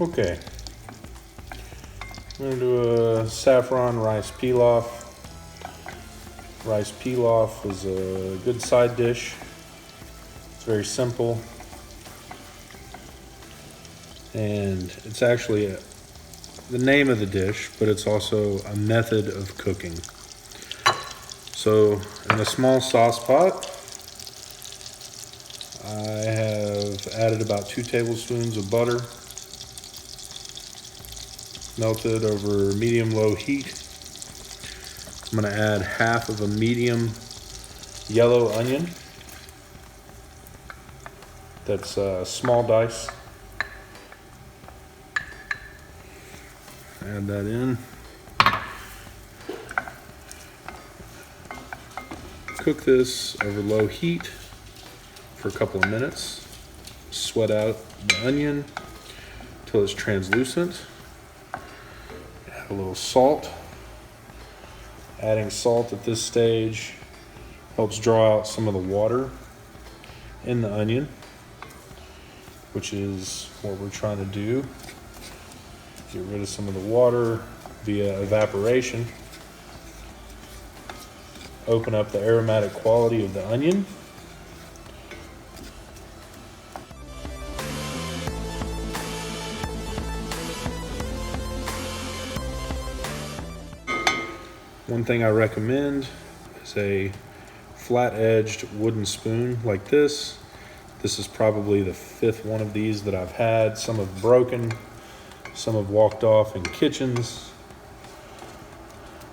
Okay, I'm going to do a saffron rice pilaf. Rice pilaf is a good side dish. It's very simple, and it's actually the name of the dish, but it's also a method of cooking. So in a small sauce pot, I have added about 2 tablespoons of butter, melted over medium-low heat. I'm going to add half of a medium yellow onion. That's a small dice. Add that in. Cook this over low heat for a couple of minutes. Sweat out the onion until it's translucent. Add a little salt. Adding salt at this stage helps draw out some of the water in the onion, which is what we're trying to do. Get rid of some of the water via evaporation. Open up the aromatic quality of the onion. One thing I recommend is a flat-edged wooden spoon like this. This is probably the 5th one of these that I've had. Some have broken, some have walked off in kitchens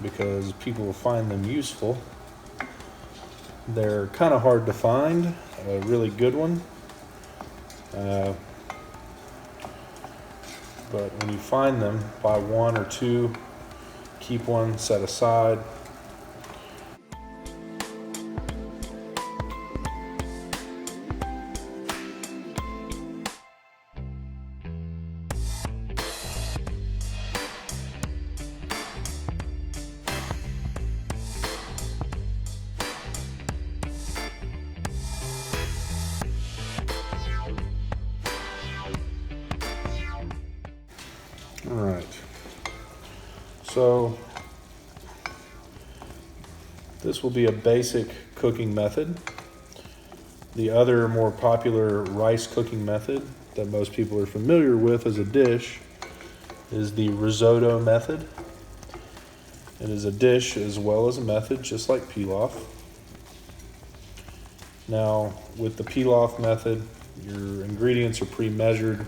because people find them useful. They're kind of hard to find, a really good one. But when you find them, buy 1 or 2. Keep one set aside. All right. So this will be a basic cooking method. The other more popular rice cooking method that most people are familiar with as a dish is the risotto method. It is a dish as well as a method, just like pilaf. Now, with the pilaf method, your ingredients are pre-measured.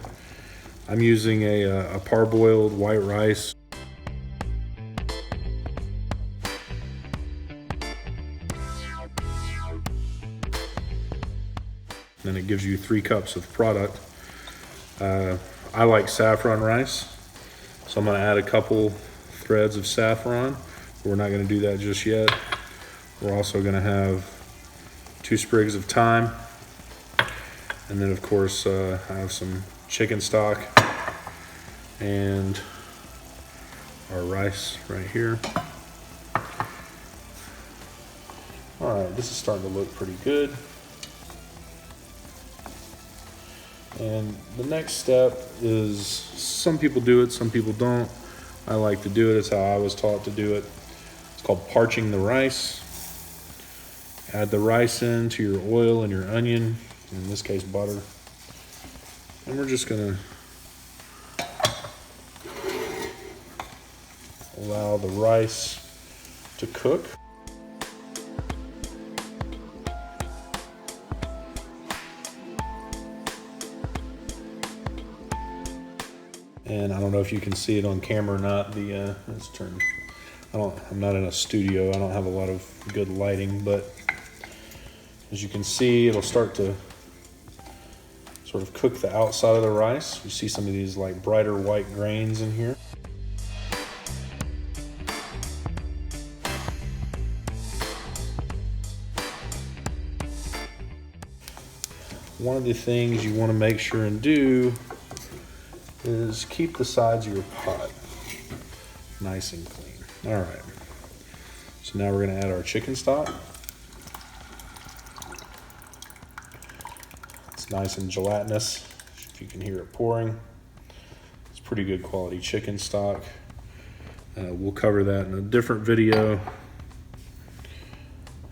I'm using a parboiled white rice. And it gives you 3 cups of product. I like saffron rice, so I'm going to add a couple threads of saffron. We're not going to do that just yet. We're also going to have 2 sprigs of thyme, and then of course I have some chicken stock and our rice right here. All right, this is starting to look pretty good. And the next step is, some people do it, some people don't. I like to do it. It's how I was taught to do it. It's called parching the rice. Add the rice into your oil and your onion, in this case butter. And we're just gonna allow the rice to cook. And I don't know if you can see it on camera or not. Let's turn. I'm not in a studio. I don't have a lot of good lighting, but as you can see, it'll start to sort of cook the outside of the rice. You see some of these like brighter white grains in here. One of the things you want to make sure and do is keep the sides of your pot nice and clean. All right, so now we're going to add our chicken stock. It's nice and gelatinous, if you can hear it pouring. pretty good quality chicken stock. We'll cover that in a different video.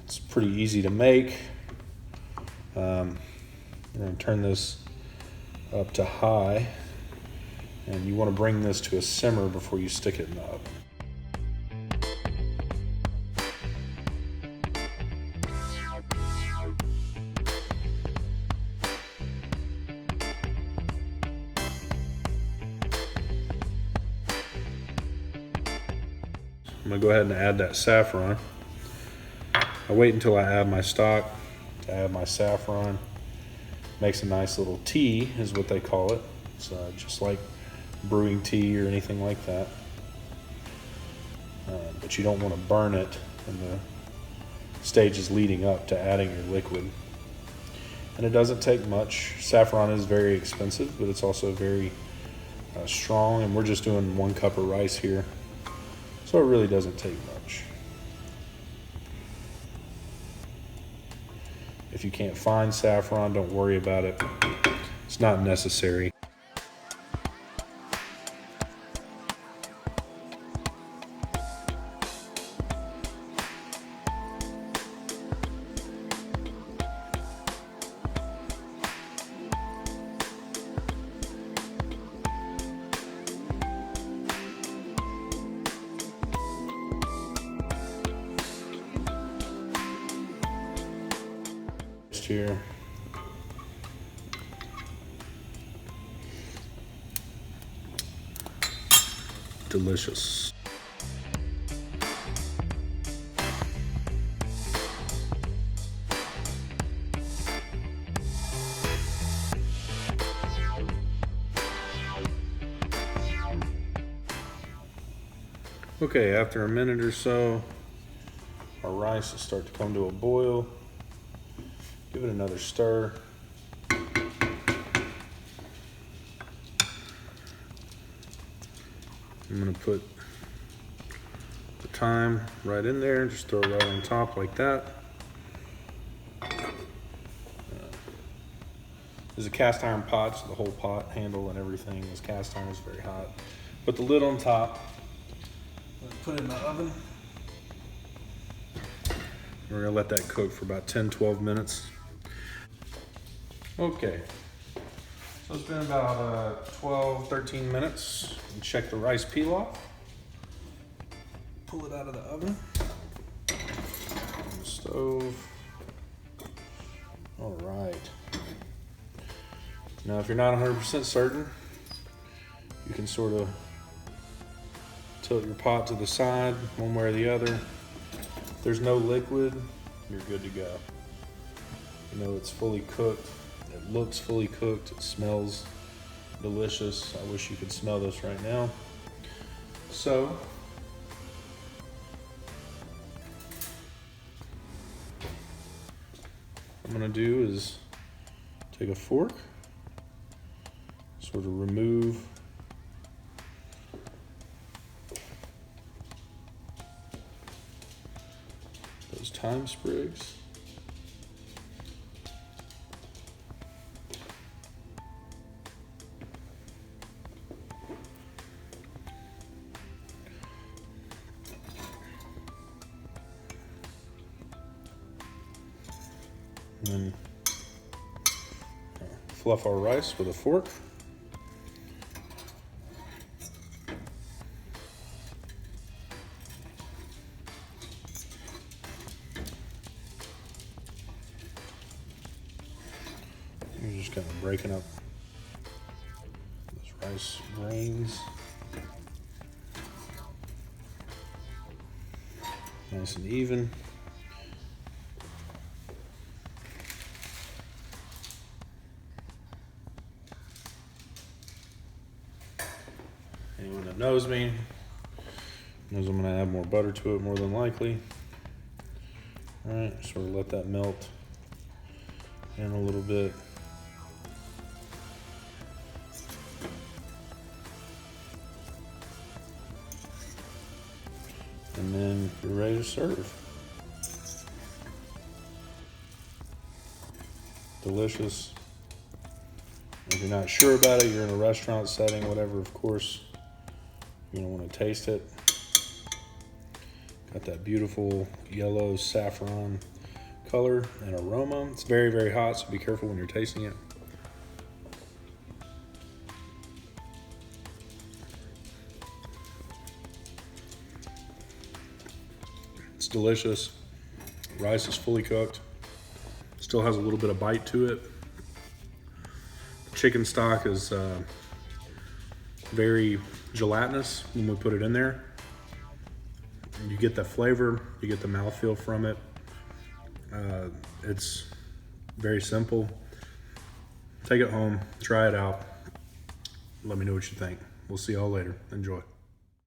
It's pretty easy to make. I'm going to turn this up to high, and you want to bring this to a simmer before you stick it in the oven. I'm going to go ahead and add that saffron. I wait until I add my stock to add my saffron. Makes a nice little tea, is what they call it. It's just like brewing tea or anything like that. But you don't want to burn it in the stages leading up to adding your liquid. And it doesn't take much. Saffron is very expensive, but it's also very strong, and we're just doing 1 cup of rice here. So it really doesn't take much. If you can't find saffron, don't worry about it. It's not necessary. Here. Delicious. Okay, after a minute or so, our rice will start to come to a boil. Give it another stir. I'm going to put the thyme right in there and just throw it right on top like that. There's a cast iron pot, so the whole pot handle and everything is cast iron, is very hot. Put the lid on top. Put it in the oven. We're going to let that cook for about 10-12 minutes. Okay, so it's been about 12-13 minutes. And check the rice pilaf. Pull it out of the oven. On the stove. All right. Now, if you're not 100% certain, you can sort of tilt your pot to the side, one way or the other. If there's no liquid, you're good to go. You know it's fully cooked. It looks fully cooked. It smells delicious. I wish you could smell this right now. So, what I'm gonna do is take a fork, sort of remove those thyme sprigs. And then fluff our rice with a fork. You're just kind of breaking up those rice grains. Nice and even. Anyone that knows me knows I'm going to add more butter to it more than likely. All right, sort of let that melt in a little bit. And then you're ready to serve. Delicious If you're not sure about it, you're in a restaurant setting, whatever, of course, you're gonna wanna taste it. Got that beautiful yellow saffron color and aroma. It's very, very hot, so be careful when you're tasting it. It's delicious. Rice is fully cooked. Still has a little bit of bite to it. Chicken stock is very gelatinous when we put it in there. You get the flavor, you get the mouthfeel from it. It's very simple. Take it home, try it out. Let me know what you think. We'll see y'all later. Enjoy.